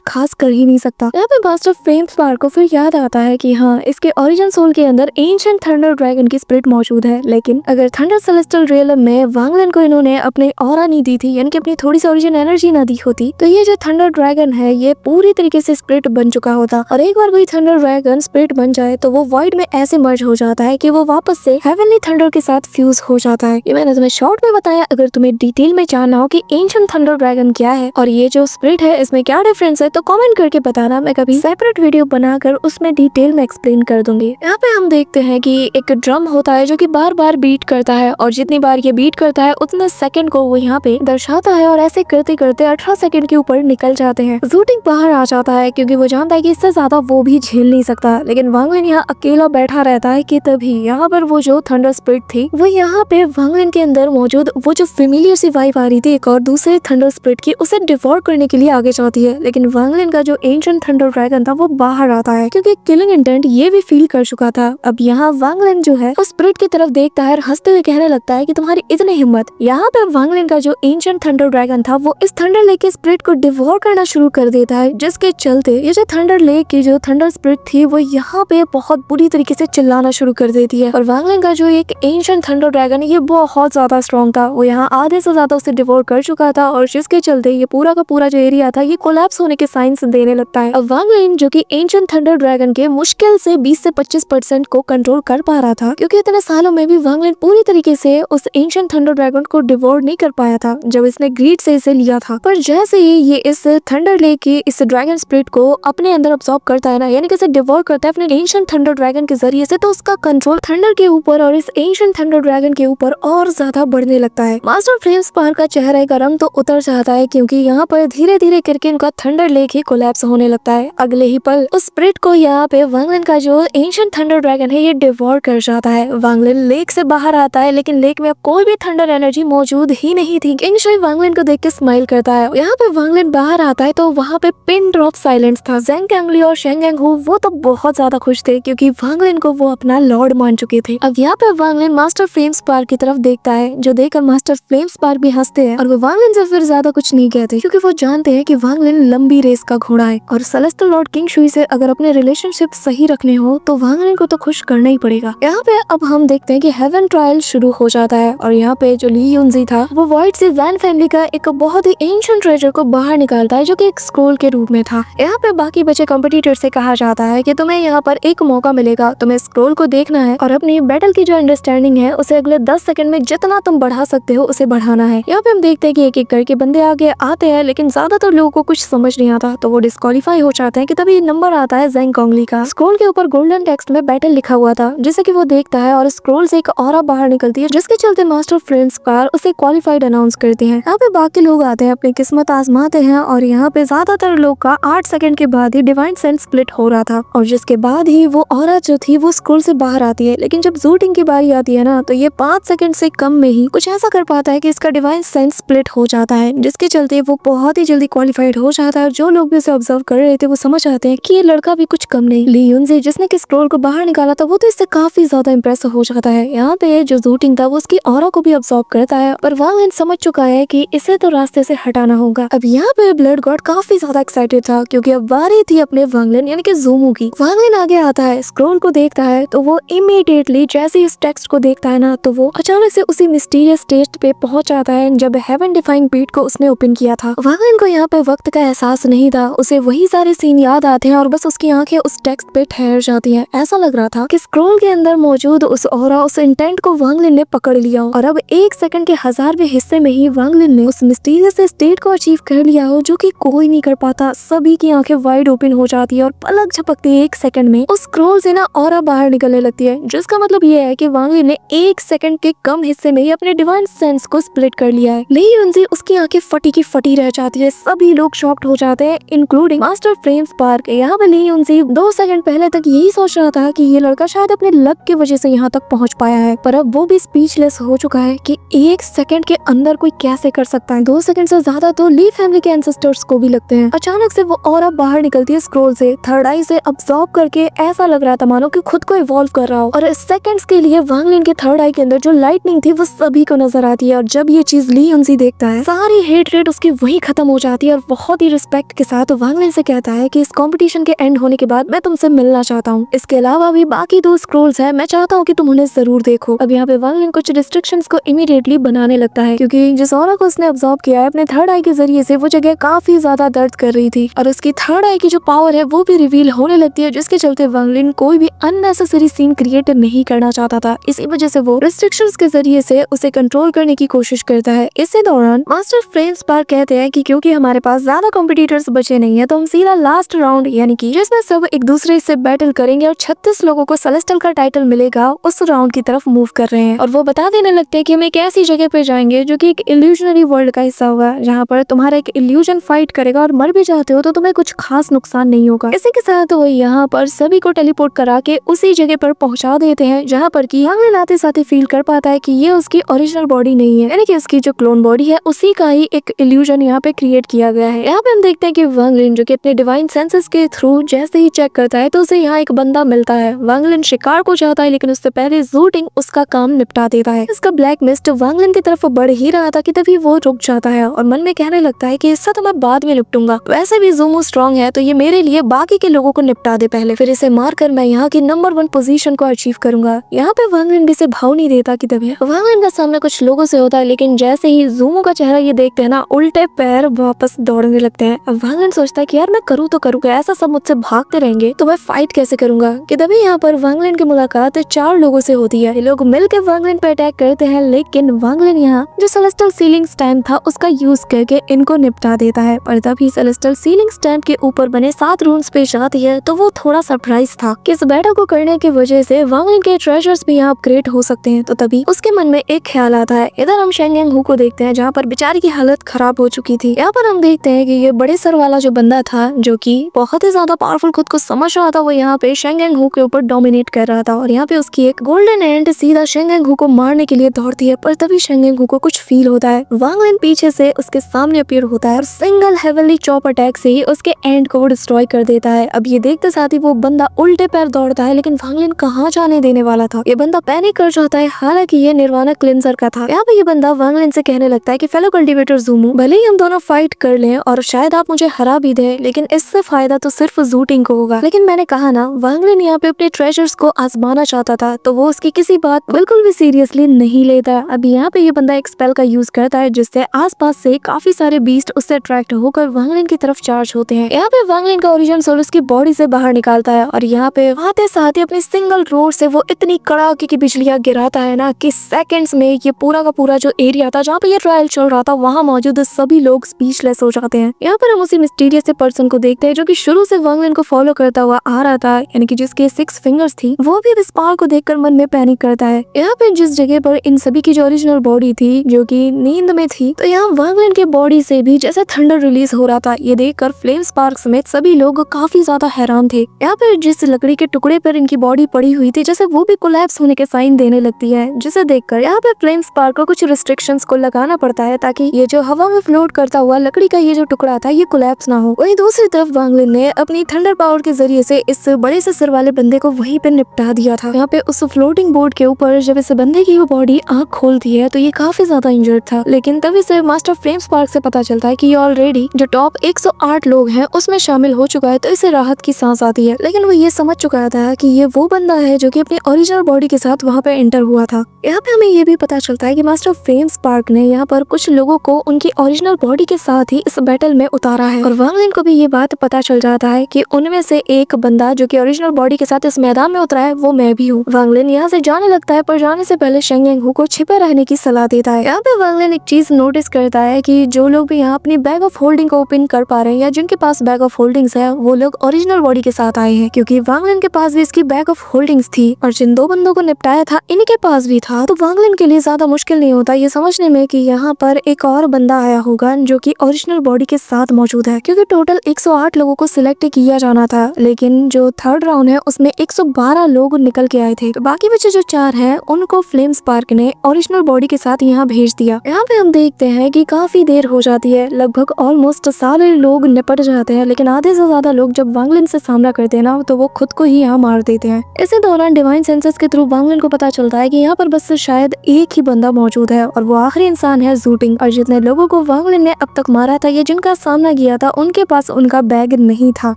खास कर ही नहीं सकता। यहाँ पे मास्टर फ्लेम स्पार्क को फिर याद आता है कि हाँ, इसके ओरिजिन सोल के अंदर एंशिएंट थंडर ड्रैगन की स्पिरिट मौजूद है, लेकिन अगर थंडर सेलेस्टियल रियलम में वांगलिन को इन्होंने अपने ऑरा नहीं दी थी, यानी कि अपनी थोड़ी सी ओरिजिन एनर्जी ना दी होती, तो ये जो थंडर ड्रैगन है ये पूरी तरीके से स्पिरिट बन चुका होता। और एक बार कोई थंडर ड्रैगन स्पिरिट बन जाए तो वो वॉइड में ऐसे मर्ज हो जाता है कि वो वापस से हेवनली थंडर के साथ फ्यूज हो जाता है। ये मैंने तुम्हें शॉर्ट में बताया। अगर तुम्हें डिटेल में जानना हो कि एंशिएंट थंडर ड्रैगन क्या है और ये जो स्पिरिट है इसमें क्या डिफरेंस है, तो कमेंट करके बताना, मैं कभी सेपरेट वीडियो बनाकर उसमें डिटेल में एक्सप्लेन कर दूंगी। यहाँ पे हम देखते हैं कि एक ड्रम होता है जो कि बार बार बीट करता है, और जितनी बार ये बीट करता है उतने सेकंड को वो यहाँ पे दर्शाता है, और ऐसे करते करते 18 सेकंड के ऊपर निकल जाते हैं। ज़ू टिंग बाहर आ जाता है क्योंकि वो जानता है कि इससे ज्यादा वो भी झेल नहीं सकता, लेकिन वांगलिन यहाँ अकेला बैठा रहता है कि तभी यहाँ पर वो जो थंडर स्पिरिट थी वो यहाँ पे वांगलिन के अंदर मौजूद वो जो फेमिलियर सी वाइब आ रही थी एक और दूसरे थंडर स्पिरिट की, उसे डिवोर करने के लिए आगे जाती है। लेकिन वांगलिन का जो एंशिएंट थंडर ड्रैगन था वो बाहर आता है क्योंकि किलिंग इंटेंट ये भी फील कर चुका था। अब यहाँ वांगलिन जो है उस स्पिरिट की तरफ देखता है और हंसते हुए कहने लगता है कि तुम्हारी इतनी हिम्मत। यहाँ पे वांगलिन का जो एंशिएंट थंडर ड्रैगन था वो इस थंडर लेक के स्पिरिट को डिवोर करना शुरू कर देता है, जिसके चलते ये जो थंडर लेक की जो थंडर स्पिरिट थी वो यहाँ पे बहुत बुरी तरीके से चिल्लाना शुरू कर देती है। और वांगलिन का जो एक एंशिएंट थंडर ड्रैगन ये बहुत ज्यादा स्ट्रॉन्ग था, वो यहाँ आधे से ज्यादा उसे डिवोर कर चुका था, और जिसके चलते ये पूरा का पूरा जो एरिया था ये कोलैप्स होने के साइंस देने लगता है। अब वांगलिन जो कि एंशिएंट थंडर ड्रैगन के मुश्किल से 20 से 25% को कंट्रोल कर पा रहा था, क्योंकि इतने सालों में भी वांगलिन पूरी तरीके से उस एंशिएंट थंडर ड्रैगन को डिवोर नहीं कर पाया था जब इसने ग्रीड से इसे लिया था। पर जैसे ही ये इस थंडर लेक की इस ड्रैगन स्पिरिट को अपने अंदर अब्सॉर्ब करता है ना, यानी कि इसे डिवोर करता है अपने एंशिएंट थंडर ड्रैगन के जरिए से, तो उसका कंट्रोल थंडर के ऊपर और इस एंशिएंट थंडर ड्रैगन के ऊपर और ज्यादा बढ़ने लगता है। मास्टर फ्लेम स्पार्क का चेहरे का रंग तो उतर जाता है क्योंकि यहाँ पर धीरे धीरे करके इनका थंडर लेक ही कोलैप्स होने लगता है। अगले ही पल उस स्पिरिट को यहाँ पे वांगलिन का जो एंशिएंट थंडर ड्रैगन है ये डिवोर कर जाता है। वांगलिन लेक से बाहर आता है, लेकिन लेक में अब कोई भी थंडर एनर्जी मौजूद ही नहीं थी। किंगशुई वांगलिन को देख के स्माइल करता है। यहाँ पे वांगलिन बाहर आता है तो वहाँ पे पिन ड्रॉप साइलेंस था। ज़ेंग कैंगली और शेंग एंग हू वो तो बहुत ज्यादा खुश थे क्योंकि वांगलिन को वो अपना लॉर्ड मान चुके थे। अब यहाँ पे वांगलिन मास्टर फ्लेम स्पार्क की तरफ देखता है, जो देखकर मास्टर फ्लेम स्पार्क भी हंसते हैं, और वो वांगलिन से फिर ज्यादा कुछ नहीं कहते क्योंकि वो जानते हैं कि वांगलिन लंबी रेस का घोड़ा है, और सेलेस्टियल लॉर्ड किंगशुई से अगर अपने रिलेशनशिप सही रखने हो तो वांगलिन को तो खुश करना ही पड़ेगा। यहाँ पे अब हम देखते हैं कि हेवन ट्रायल शुरू हो जाता है, और यहाँ पे जो ली युनजी था वो वॉइड से ज़ैन फैमिली का एक बहुत ही एंशिएंट ट्रेजर को बाहर निकालता है जो कि एक स्क्रोल के रूप में था। यहाँ पे बाकी बचे कॉम्पिटिटर से कहा जाता है कि तुम्हें यहाँ पर एक मौका मिलेगा, तुम्हें स्क्रोल को देखना है और अपनी बैटल की जो अंडरस्टैंडिंग है उसे अगले 10 सेकंड में जितना तुम बढ़ा सकते हो उसे बढ़ाना है। यहाँ पे हम देखते हैं कि एक एक करके बंदे आगे आते हैं, लेकिन ज्यादातर लोगों को कुछ समझ नहीं आता तो वो डिस्क्वालीफाई हो जाते हैं कि तभी नंबर आता है ज़ेंग कॉन्गली का। स्क्रोल के ऊपर गोल्डन टेक्स्ट में बैटल लिखा हुआ था, जिसे कि वो देखता है और स्क्रोल से एक ऑरा बाहर निकलती है, जिसके चलते मास्टर फ्लेम स्पार्क उसे क्वालिफाइड अनाउंस करते हैं। यहाँ पे बाकी लोग आते हैं, अपनी किस्मत आजमाते हैं, और यहाँ पे ज्यादातर लोग का 8 सेकंड के बाद ही डिवाइन सेंस स्प्लिट हो रहा था, और जिसके बाद ही वो ऑरा जो थी वो स्क्रोल से बाहर आती है। लेकिन जब ज़ू टिंग की बारी आती है ना तो ये 5 सेकंड से कम में ही कुछ ऐसा कर पाता है कि इसका डिवाइन सेंस स्प्लिट हो जाता है, जिसके चलते वो बहुत ही जल्दी क्वालिफाइड हो जाता है। और जो लोग भी उसे ऑब्जर्व कर रहे थे वो समझ आते हैं कि ये लड़का भी कुछ कम नहीं। ली युनजी जिसने कि स्क्रोल को बाहर निकाला था वो तो इससे काफी ज्यादा इम्प्रेस हो जाता है। यहाँ पे जो ज़ू टिंग था वो उसकी ऑरा को भी ऑब्जर्व करता है, पर वांगलिन समझ चुका है कि इसे तो रास्ते से हटाना होगा। अब यहाँ पे ब्लड गॉड काफी ज्यादा एक्साइटेड था क्योंकि अब बारी थी अपने वांगलिन यानी कि ज़ूमू की। वांगलिन आगे आता है, स्क्रोल को देखता है तो वो इमीडिएटली जैसे ही इस टेक्स्ट को देखता है ना तो वो अचानक से उसी मिस्टीरियस स्टेज पे पहुंच जाता है जब हेवन डिफाइंग बीट को उसने ओपन किया था। वांगलिन को यहाँ पे वक्त का एहसास नहीं था, उसे वही सारे सीन याद आते हैं और बस उसकी आंखें उस टेक्स्ट पे ठहर जाती हैं। ऐसा लग रहा था कि स्क्रोल के अंदर मौजूद उस ऑरा, उस इंटेंट को वांगलिन ने पकड़ लिया हो, और अब 1 सेकंड के 1000वें हिस्से में ही वांगलिन ने उस मिस्टीरियस स्टेट को अचीव कर लिया हो जो कि कोई नहीं कर पाता। सभी की आंखें वाइड ओपन हो जाती है और पलक झपकते 1 सेकंड में उस स्क्रोल से ना ऑरा बाहर निकलने लगती है, जिसका मतलब ये है कि वांगलिन ने 1 सेकंड के कम हिस्से में ही अपने डिवाइन सेंस को स्प्लिट कर लिया है। ली युनजी उसकी आंखें फटी की फटी रह जाती है, सभी लोग शॉक्ड हो जाते हैं इंक्लूडिंग मास्टर फ्लेम स्पार्क। यहाँ पे ली युनजी 2 सेकंड पहले तक यही सोच रहा था कि ये लड़का शायद अपने लक की वजह से यहाँ तक पहुँच पाया है, पर अब वो भी स्पीचलेस हो चुका है कि 1 सेकंड के अंदर कोई कैसे कर सकता है। 2 सेकंड से ज्यादा तो ली फैमिली के एंसेस्टर्स को भी लगते हैं। अचानक से वो ऑरा बाहर निकलती है स्क्रोल से, थर्ड आई से अब्सॉर्ब करके ऐसा लग रहा था मानो कि खुद को इवॉल्व कर रहा हो। और सेकंड्स के लिए वांग लिन के थर्ड आई के अंदर जो लाइटनिंग थी वो सभी को नजर आती है। और जब ये चीज ली युनसी देखता है, सारी हेटरेट उसकी वही खत्म हो जाती है और बहुत ही रिस्पेक्ट के साथ वांग लिन से कहता है कि इस कंपटीशन के एंड होने के बाद मैं तुमसे मिलना चाहता हूँ। इसके अलावा भी बाकी 2 स्क्रोल्स है, मैं चाहता हूँ कि तुम उन्हें जरूर देखो। अब यहाँ पे वांग लिन कुछ रिस्ट्रिक्शंस को इमीडिएटली बनाने लगता है, क्योंकि जिस ऑरा को उसने अब्सॉर्ब किया है अपने थर्ड आई के जरिए से, वो जगह काफी ज्यादा दर्द कर रही थी और उसकी थर्ड आई की जो पावर है वो भी रिवील होने लगती है, जिसके चलते वांग लिन कोई भी अननेसेसरी सीन क्रिएट नहीं करना चाहता था। इसी वजह से वो रिस्ट्रिक्शंस के जरिए से उसे कंट्रोल करने की कोशिश करता है। इसी दौरान मास्टर फ्लेम स्पार्क कहते हैं कि क्योंकि हमारे पास ज्यादा कॉम्पिटिटर्स बचे नहीं है तो हम सीधा लास्ट राउंड यानी कि जिसमें सब एक दूसरे से बैटल करेंगे और 36 लोगों को सेलेस्टियल का टाइटल मिलेगा, उस राउंड की तरफ मूव कर रहे हैं। और वो बता देने लगते हैं कि हम एक ऐसी जगह पे जाएंगे जो कि एक इल्यूजनरी वर्ल्ड का हिस्सा होगा, जहाँ पर तुम्हारा एक इल्यूजन फाइट करेगा और मर भी जाते हो तो तुम्हें कुछ खास नुकसान नहीं होगा। इसी के साथ वो यहाँ पर सभी को टेलीपोर्ट करा के उसी जगह पर पहुंचा देते हैं, जहाँ पर कि वांग लिन आते साथ ही फील कर पाता है कि ये उसकी ओरिजिनल बॉडी नहीं है, यानी कि उसकी जो क्लोन बॉडी है उसी का ही एक इल्यूजन यहाँ पे क्रिएट किया गया है। यहाँ पे हम देखते हैं कि वांग लिन जो कि अपने डिवाइन सेंसेस के थ्रू जैसे ही चेक करता है तो उसे यहाँ एक बंदा मिलता है। वांग लिन शिकार को चाहता है लेकिन उससे पहले ज़ू टिंग उसका काम निपटा देता है। इसका ब्लैक मिस्ट वांग लिन की तरफ बढ़ ही रहा था कि तभी वो रुक जाता है और मन में कहने लगता है कि इससे तो मैं बाद में निपटूंगा, वैसे भी ज़ूमो स्ट्रॉन्ग है तो ये मेरे लिए बाकी के लोगों को निपटा दे पहले, फिर इसे मारकर मैं यहाँ की नंबर 1 पोजीशन को अचीव करूंगा। यहाँ पे वांग लिन भी इसे भाव नहीं देता कि तभी वांग लिन का सामना कुछ लोगों से होता है, लेकिन जैसे ही ज़ूमो का चेहरा ये देखते हैं ना, उल्टे पैर वापस दौड़ने लगते हैं। अब वांग लिन सोचता है कि यार मैं करूँ तो करूँ, ऐसा सब मुझसे भागते रहेंगे तो मैं फाइट कैसे करूंगा। कि तभी यहाँ पर वांग लिन की मुलाकात 4 लोगों से होती है। ये लोग मिलकर वांग लिन पे अटैक करते हैं, लेकिन वांग लिन यहाँ जो सेलेस्टियल सीलिंग स्टैम्प था उसका यूज करके इनको निपटा देता है। पर तभी सेलेस्टियल सीलिंग स्टैम्प के ऊपर बने 7 रून्स पे जाती है तो वो थोड़ा सरप्राइज था कि इस बैटल को करने की वजह से वांग लिन के ट्रेजर्स भी यहाँ अपग्रेड हो सकते हैं। तो तभी उसके मन में एक ख्याल आता है। इधर हम शेंग यांग हू को देखते हैं जहाँ पर बेचारी की हालत खराब हो चुकी थी। यहाँ पर हम देखते हैं कि ये बड़े सर वाला जो बंदा था जो कि बहुत ही ज्यादा पावरफुल खुद को समझ रहा था, वो यहाँ पे शेंग यांग हू के ऊपर डोमिनेट कर रहा था और यहाँ पे उसकी एक गोल्डन एंड सीधा शेंग यांग हू को मारने के लिए दौड़ती है। पर तभी शेंग यांग हू को कुछ फील होता है। वांग लिन पीछे से उसके सामने अपीयर होता है और सिंगल हेवनली चॉप अटैक से ही उसके एंड को डिस्ट्रॉय कर देता है। अब ये देखते साथ ही वो बंदा उल्टे पैर दौड़ता है, लेकिन वांग लिन कहाँ जाने देने वाला था। ये बंदा पैनिक कर जाता है, हालांकि ये निर्वाणा क्लिंजर का था। यहाँ पे ये बंदा वांग लिन से कहने लगता है कि फेलो कल्टीवेटर ज़ूमो, भले ही हम दोनों फाइट कर लें और शायद आप मुझे हरा भी दे, लेकिन इससे फायदा तो सिर्फ ज़ू टिंग को होगा। लेकिन मैंने कहा ना, वांग लिन यहाँ पे अपने ट्रेजर्स को आजमाना चाहता था तो वो उसकी किसी बात बिल्कुल भी सीरियसली नहीं लेता। अब यहाँ पे ये बंदा एक स्पेल का यूज करता है जिससे आसपास से काफी सारे बीस्ट उससे अट्रैक्ट होकर वांग लिन की तरफ चार्ज होते हैं। यहाँ पे वांग लिन का ओरिजिन सोल उसकी बॉडी से बाहर निकालता है और यहाँ पे आते साथ ही अपनी सिंगल रोड से वो इतनी कड़ाके की बिजलियां गिराता है ना कि सेकंड्स में ये पूरा का पूरा जो एरिया था जहाँ पे ये ट्रायल चल रहा था वहाँ मौजूद सभी लोग स्पीचलेस हो जाते हैं। यहाँ पर हम उसी मिस्टीरियस पर्सन को देखते हैं जो कि शुरू से वांग लिन को फॉलो करता हुआ आ रहा था, यानी कि जिसके 6 फिंगर्स थी। वो भी इस पावर को देखकर मन में पैनिक करता है। यहाँ पे जिस जगह पर इन सभी की जो ओरिजिनल बॉडी थी जो कि नींद में थी, तो यहाँ वांग लिन के बॉडी से भी जैसे थंडर रिलीज हो रहा था। ये देखकर फ्लेम स्पार्क समेत सभी लोग काफी ज्यादा हैरान थे। यहाँ पर जिस लकड़ी के टुकड़े पर इनकी बॉडी पड़ी हुई थी, जैसे वो भी कोलैप्स होने के साइन देने लगती है, जिसे देखकर यहाँ पे फ्लेम स्पार्क को कुछ रिस्ट्रिक्शंस को लगाना पड़ता है ताकि ये जो हवा में फ्लोट करता हुआ लकड़ी का ये जो टुकड़ा था ये कोलैप्स ना हो। वहीं दूसरी तरफ वांग लिन ने अपनी थंडर पावर के जरिए से इस बड़े से सिर वाले बंदे को वहीं पे निपटा दिया था। यहाँ पे उस फ्लोटिंग बोर्ड के ऊपर जब इस बंदे की वो बॉडी आँख खोलती है तो ये काफी ज्यादा इंजर्ड था, लेकिन तभी से मास्टर फ्लेम स्पार्क से पता चलता है कि ये ऑलरेडी जो टॉप 108 लोग हैं उसमें शामिल हो चुका है, तो इसे राहत की सांस आती है। लेकिन वो ये समझ चुका था कि ये वो बंदा है जो कि अपनी ओरिजिनल बॉडी के साथ वहाँ पे एंटर हुआ था। यहाँ पे हमें ये भी पता चलता है कि मास्टर फ्लेम स्पार्क ने यहाँ पर कुछ लोगों को उनकी ओरिजिनल बॉडी के साथ ही इस बैटल में उतारा है और वांग लिन को भी ये बात पता चल जाता है कि उनमें से एक बंदा जो कि ओरिजिनल बॉडी के साथ इस मैदान में उतरा है वो मैं भी हूँ। वांग लिन यहाँ से जाने लगता है, पर जाने से पहले शेंग यांग हू को छिपे रहने की सलाह देता है। यहाँ पे वांग लिन एक चीज नोटिस करता है कि जो लोग भी यहाँ अपनी बैग ऑफ होल्डिंग को ओपन कर पा रहे हैं या जिनके पास बैग ऑफ होल्डिंग्स है वो लोग ओरिजिनल बॉडी के साथ आए हैं, क्योंकि वांग लिन के पास भी इसकी बैग ऑफ होल्डिंग्स थी और जिन 2 बंदों को निपटाया था इनके पास भी था। तो वांग लिन के लिए ज्यादा मुश्किल नहीं होता ये समझने में कि यहाँ पर एक और बंदा आया होगा जो कि ओरिजिनल बॉडी के साथ मौजूद है, क्योंकि टोटल 108 लोगों को सिलेक्ट किया जाना था, लेकिन जो थर्ड राउंड है उसमें 112 लोग निकल के आए थे। तो बाकी बचे जो 4 हैं उनको फ्लेम स्पार्क ने ओरिजिनल बॉडी के साथ यहाँ भेज दिया। यहाँ पे हम देखते हैं कि काफी देर हो जाती है, लगभग ऑलमोस्ट ऑलमोस्ट सारे लोग निपट जाते हैं, लेकिन आधे से ज्यादा लोग जब वांगलिन से सामना करते हैं ना तो वो खुद को ही यहाँ मार देते हैं। इसी दौरान डिवाइन सेंसेस के थ्रू वांगलिन को पता चलता है कि यहाँ पर बस शायद एक ही बंदा मौजूद है और वो आखिरी इंसान है ज़ूटिंग। और जितने लोगों को वांगलिन ने अब तक मारा था, ये जिनका सामना किया था, उनके पास उनका बैग नहीं था।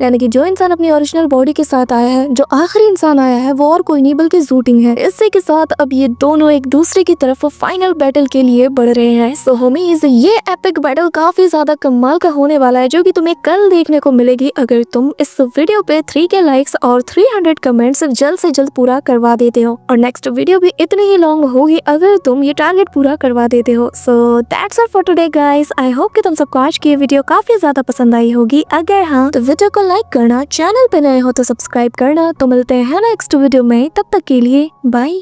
यानी कि जो इंसान अपनी ओरिजिनल बॉडी के साथ आया है, जो आखिरी इंसान आया है, वो और कोई नहीं बल्कि ज़ूटिंग है। इसी के साथ अब ये दोनों एक दूसरे की तरफ फाइनल बैटल के लिए बढ़ रहे हैं। सो होमीज, ये एपिक बैटल काफी ज्यादा कमाल का होने वाला है, जो कि तुम्हें कल देखने को मिलेगी अगर तुम इस वीडियो पे 3K लाइक्स और 300 कमेंट्स जल्द से जल्द पूरा करवा देते हो। और नेक्स्ट वीडियो भी इतनी ही लॉन्ग होगी अगर तुम ये टारगेट पूरा करवा देते हो। So that's all for today guys. I hope कि तुम सबको आज की ये वीडियो काफी ज्यादा पसंद आई होगी। अगर हाँ तो वीडियो को लाइक करना, चैनल पे नए हो तो सब्सक्राइब करना। तो मिलते हैं नेक्स्ट वीडियो में, तब तक के लिए बाय।